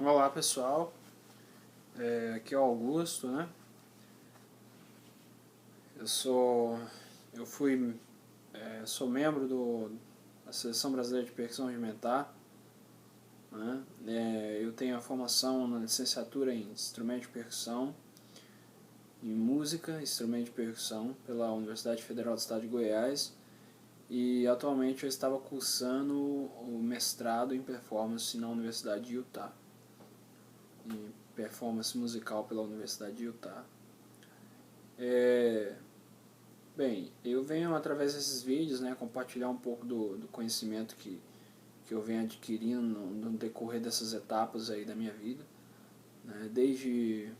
Olá pessoal, aqui é o Augusto, né? Eu sou, eu fui, sou membro da Seleção Brasileira de Percussão Rudimentar, né? Eu tenho a formação na licenciatura em Instrumento de Percussão, em Música, Instrumento de Percussão, pela Universidade Federal do Estado de Goiás, e atualmente eu estava cursando o mestrado em Performance na Universidade de Utah, em Performance Musical pela Universidade de Utah. Bem, eu venho através desses vídeos, né, compartilhar um pouco do conhecimento que eu venho adquirindo no decorrer dessas etapas aí da minha vida, né. Desde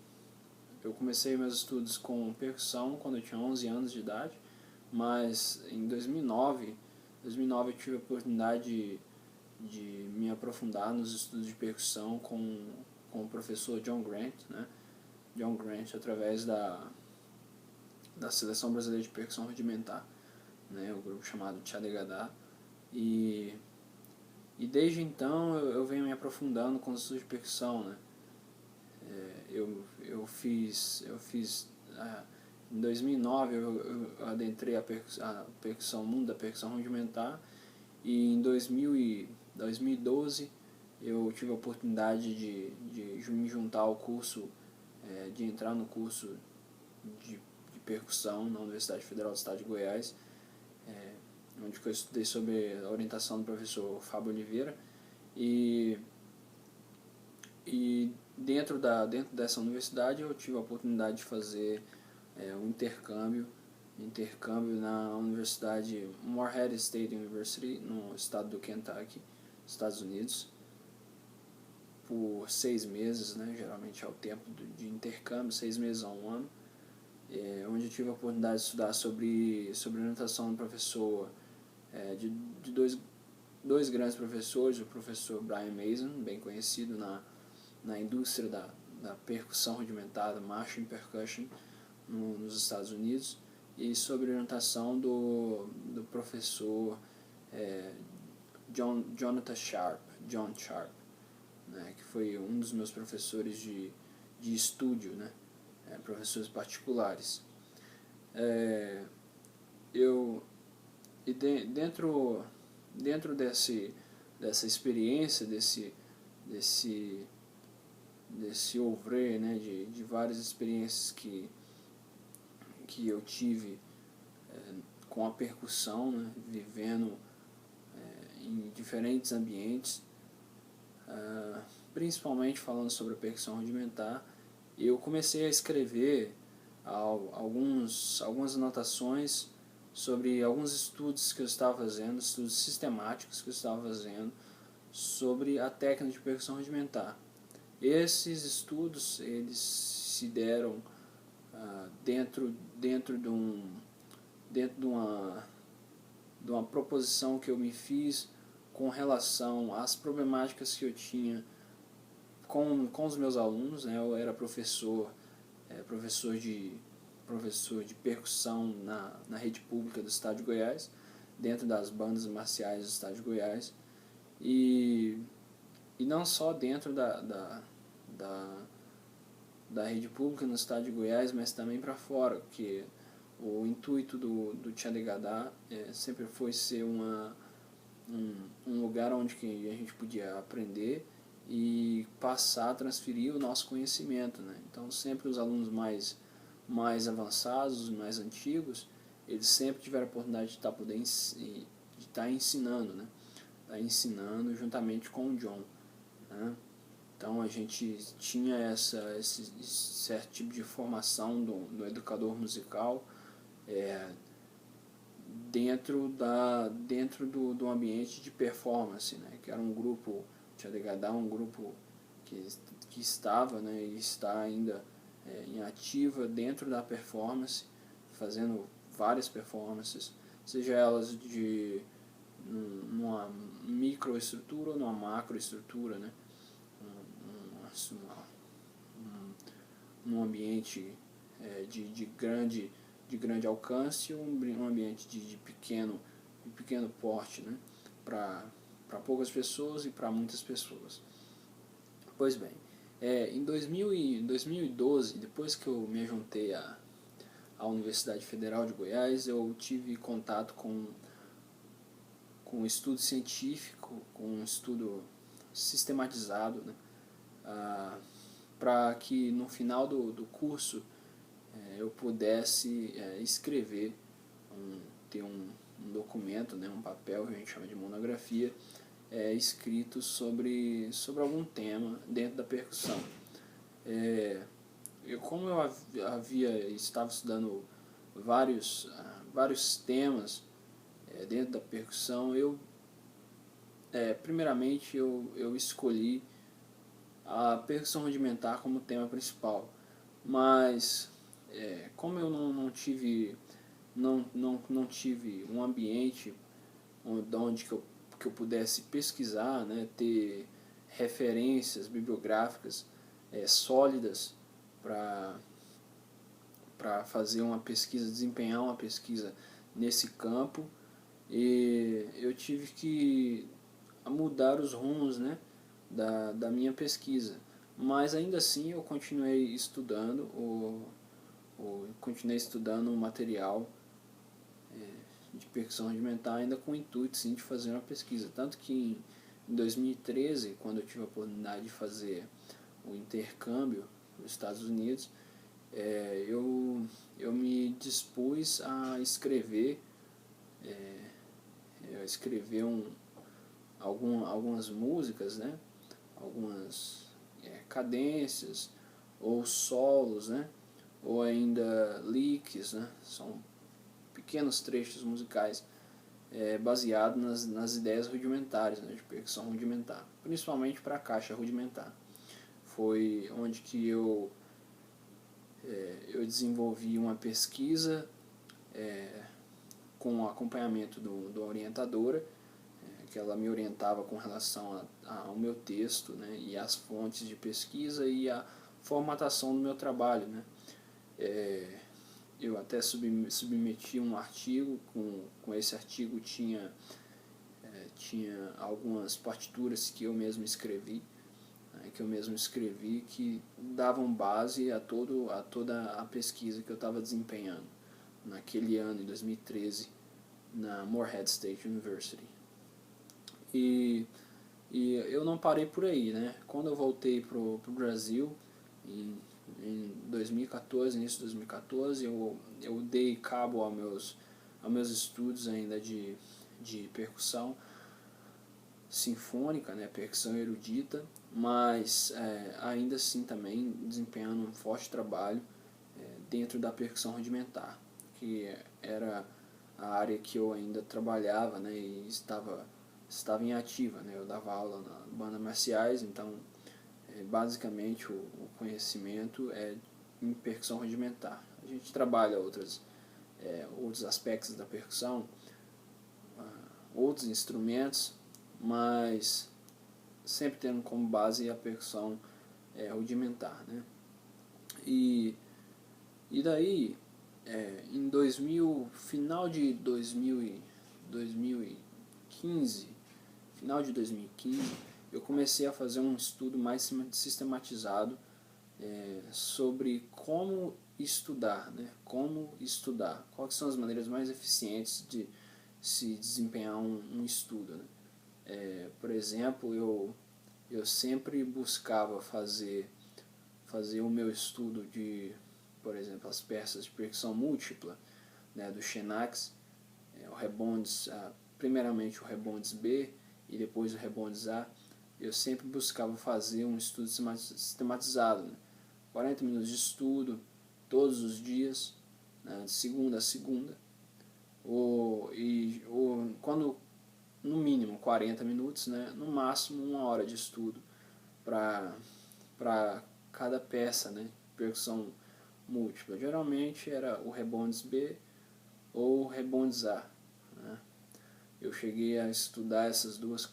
eu comecei meus estudos com percussão quando eu tinha 11 anos de idade, mas em 2009 eu tive a oportunidade de me aprofundar nos estudos de percussão com o professor John Grant, né, John Grant através da Seleção Brasileira de Percussão Rudimentar, né, o grupo chamado Tchadegadá, e desde então eu venho me aprofundando com os estudos de percussão, né. Eu fiz em 2009 eu adentrei a percussão, o mundo da percussão rudimentar, e em 2012 eu tive a oportunidade de me juntar ao curso, de entrar no curso de percussão na Universidade Federal do Estado de Goiás, onde eu estudei sob a orientação do professor Fábio Oliveira, e dentro dessa universidade eu tive a oportunidade de fazer um intercâmbio na Universidade Morehead State University, no estado do Kentucky, Estados Unidos, por 6 meses, né, geralmente é o tempo de intercâmbio, 6 meses a um ano, onde eu tive a oportunidade de estudar sobre orientação do professor, de dois grandes professores, o professor Brian Mason, bem conhecido na indústria da percussão rudimentar, da marching percussion nos Estados Unidos, e sobre orientação do professor John Sharp, né, que foi um dos meus professores de estúdio, né, professores particulares. Dentro dessa experiência, desse ouvre, né, de várias experiências que eu tive com a percussão, né, vivendo em diferentes ambientes, principalmente falando sobre a percussão rudimentar, eu comecei a escrever algumas anotações sobre alguns estudos que eu estava fazendo, estudos sistemáticos que eu estava fazendo sobre a técnica de percussão rudimentar. Esses estudos eles se deram dentro de uma proposição que eu me fiz com relação às problemáticas que eu tinha com os meus alunos, né. Eu era professor de percussão na rede pública do estado de Goiás, dentro das bandas marciais do estado de Goiás, e não só dentro da rede pública no estado de Goiás, mas também para fora, porque o intuito do Tchadegadá sempre foi ser um lugar onde que a gente podia aprender e passar a transferir o nosso conhecimento, né? Então sempre os alunos mais avançados, mais antigos, eles sempre tiveram a oportunidade de estar ensinando, né? Estar ensinando juntamente com o John, né? Então a gente tinha esse certo tipo de formação do educador musical dentro do ambiente de performance, né? Que era um grupo, Tchadegadá, um grupo que estava, né, e está ainda em ativa dentro da performance, fazendo várias performances, seja elas numa microestrutura ou numa macroestrutura, né, num ambiente de grande alcance, um ambiente de pequeno porte, né, para poucas pessoas e para muitas pessoas. Pois bem, em 2012, depois que eu me juntei à Universidade Federal de Goiás, eu tive contato com um estudo científico, com um estudo sistematizado, né, para que no final do curso eu pudesse escrever, ter um documento, né, um papel que a gente chama de monografia, escrito sobre algum tema dentro da percussão. Como eu estava estudando vários temas dentro da percussão, primeiramente eu escolhi a percussão rudimentar como tema principal, mas como eu não tive um ambiente onde que eu pudesse pesquisar, né, ter referências bibliográficas sólidas para fazer uma pesquisa, desempenhar uma pesquisa nesse campo, e eu tive que mudar os rumos, né, da minha pesquisa. Mas ainda assim eu continuei estudando o material de percussão rudimentar, ainda com o intuito sim, de fazer uma pesquisa. Tanto que em 2013, quando eu tive a oportunidade de fazer o intercâmbio nos Estados Unidos, eu me dispus a escrever algumas músicas, né, algumas cadências ou solos, né, ou ainda licks, né, são pequenos trechos musicais baseados nas ideias rudimentares, né, de percussão rudimentar, principalmente para a caixa rudimentar. Foi onde que eu desenvolvi uma pesquisa com o acompanhamento da orientadora, que ela me orientava com relação ao meu texto, né, e as fontes de pesquisa e a formatação do meu trabalho, né. Eu até submeti um artigo, com esse artigo tinha algumas partituras que eu mesmo escrevi, né, que davam base a toda a pesquisa que eu estava desempenhando naquele ano, em 2013, na Morehead State University. E eu não parei por aí, né? Quando eu voltei pro Brasil, em 2014, início de 2014, eu dei cabo aos meus estudos ainda de percussão sinfônica, né, percussão erudita, mas ainda assim também desempenhando um forte trabalho dentro da percussão rudimentar, que era a área que eu ainda trabalhava, né, e estava em ativa, né, eu dava aula na bandas marciais, então basicamente o conhecimento é em percussão rudimentar. A gente trabalha outros aspectos da percussão, outros instrumentos, mas sempre tendo como base a percussão rudimentar, né? E daí, final de 2015, eu comecei a fazer um estudo mais sistematizado sobre como estudar, né? Quais são as maneiras mais eficientes de se desempenhar um estudo, né? Por exemplo, eu sempre buscava fazer o meu estudo de, por exemplo, as peças de percussão múltipla, né, do Xenax, o rebondes, primeiramente o rebondes B e depois o rebondes A. Eu sempre buscava fazer um estudo sistematizado, né? 40 minutos de estudo todos os dias, né, de segunda a segunda, quando no mínimo 40 minutos, né, no máximo 1 hora de estudo para cada peça, né, percussão múltipla. Geralmente era o rebondes B ou o rebondes A, né. Eu cheguei a estudar essas duas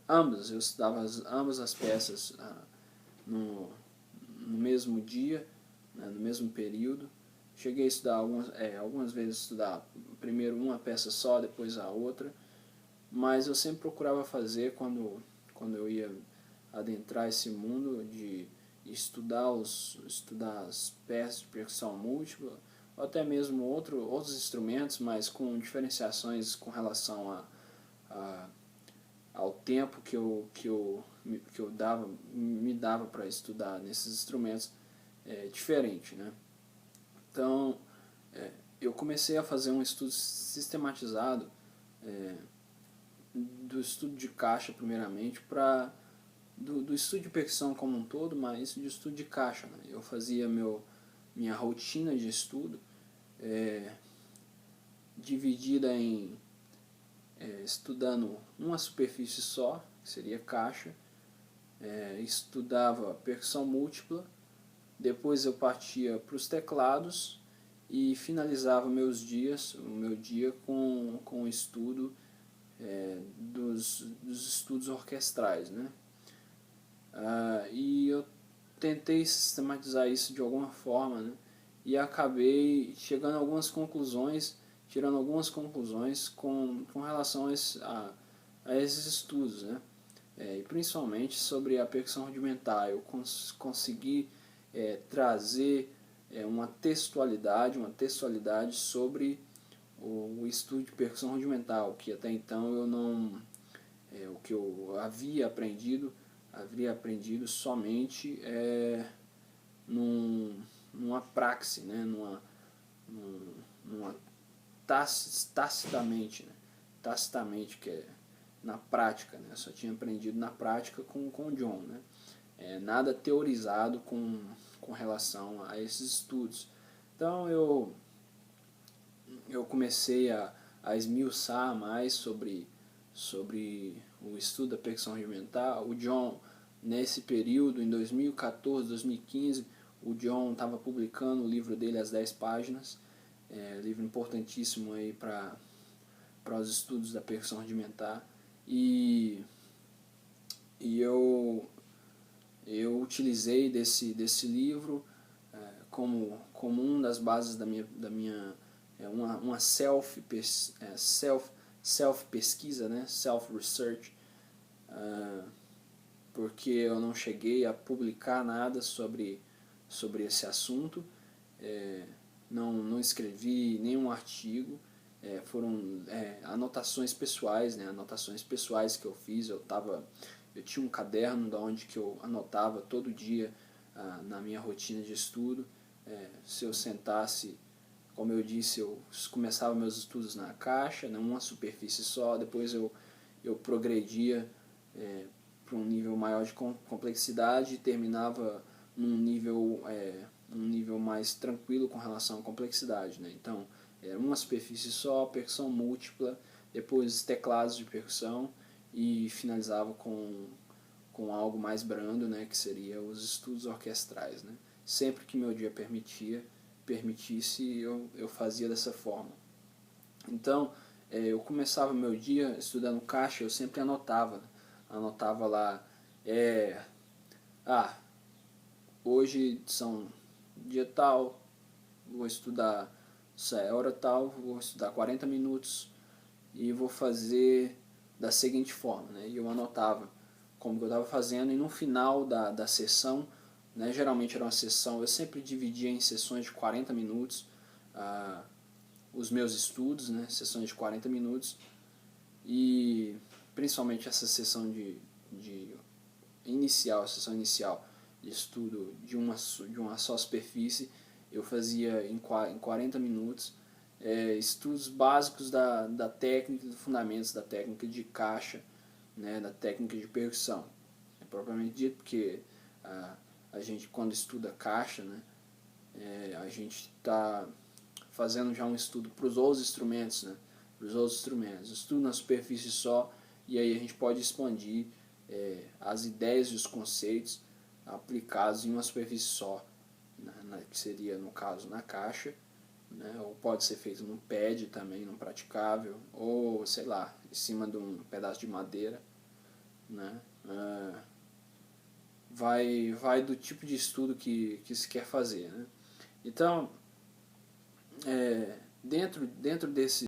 ambas, eu estudava ambas as peças no mesmo dia, né, no mesmo período. Cheguei a estudar algumas vezes, estudar primeiro uma peça só, depois a outra, mas eu sempre procurava fazer quando eu ia adentrar esse mundo de estudar as peças de percussão múltipla, ou até mesmo outros instrumentos, mas com diferenciações com relação a ao tempo que eu me dava para estudar nesses instrumentos diferente, né? Então, eu comecei a fazer um estudo sistematizado do estudo de caixa, primeiramente, do estudo de percussão como um todo, mas de estudo de caixa, né? Eu fazia minha rotina de estudo dividida em estudando uma superfície só, que seria caixa, estudava percussão múltipla, depois eu partia para os teclados e finalizava o meu dia com o estudo dos estudos orquestrais, né? E eu tentei sistematizar isso de alguma forma, né? E acabei chegando a algumas conclusões, tirando algumas conclusões com relação a esses estudos, né? E principalmente sobre a percussão rudimentar. Eu consegui trazer uma textualidade sobre o estudo de percussão rudimental, que até então eu não, o que eu havia aprendido somente numa praxe, né? numa tacitamente, né? Tacitamente, que é na prática, né? Eu só tinha aprendido na prática com o John, né? Nada teorizado com relação a esses estudos. Então eu comecei a esmiuçar mais sobre o estudo da percussão rudimentar. O John, nesse período, em 2014, 2015, o John estava publicando o livro dele, As 10 Páginas, livro importantíssimo aí para os estudos da percussão rudimentar. E eu utilizei desse livro como uma das bases da minha uma self pesquisa, né? Self research, porque eu não cheguei a publicar nada sobre esse assunto, não escrevi nenhum artigo, foram anotações pessoais, né? Anotações pessoais que eu fiz. Eu tinha um caderno da onde que eu anotava todo dia na minha rotina de estudo. Se eu sentasse, como eu disse, eu começava meus estudos na caixa, numa superfície só, depois eu progredia para um nível maior de complexidade e terminava num nível mais tranquilo com relação à complexidade, né? Então, era uma superfície só, percussão múltipla, depois teclados de percussão e finalizava com algo mais brando, né, que seria os estudos orquestrais, né? Sempre que meu dia permitisse, eu fazia dessa forma. Então, eu começava meu dia estudando caixa, eu sempre anotava lá, hoje são dia tal, vou estudar, hora tal, vou estudar 40 minutos e vou fazer da seguinte forma, né? E eu anotava como que eu estava fazendo, e no final da sessão, né, geralmente era uma sessão, eu sempre dividia em sessões de 40 minutos os meus estudos, né, sessões de 40 minutos, e principalmente essa sessão sessão inicial de estudo de uma só superfície, eu fazia em 40 minutos estudos básicos da técnica, dos fundamentos da técnica de caixa, né, da técnica de percussão, propriamente dito, porque a gente, quando estuda caixa, né, a gente está fazendo já um estudo para os outros instrumentos, né, estudo na superfície só, e aí a gente pode expandir as ideias e os conceitos aplicados em uma superfície só, né, que seria, no caso, na caixa, né, ou pode ser feito num pad também, num praticável, ou sei lá, em cima de um pedaço de madeira, né? Vai do tipo de estudo que se quer fazer, né? Então, dentro desse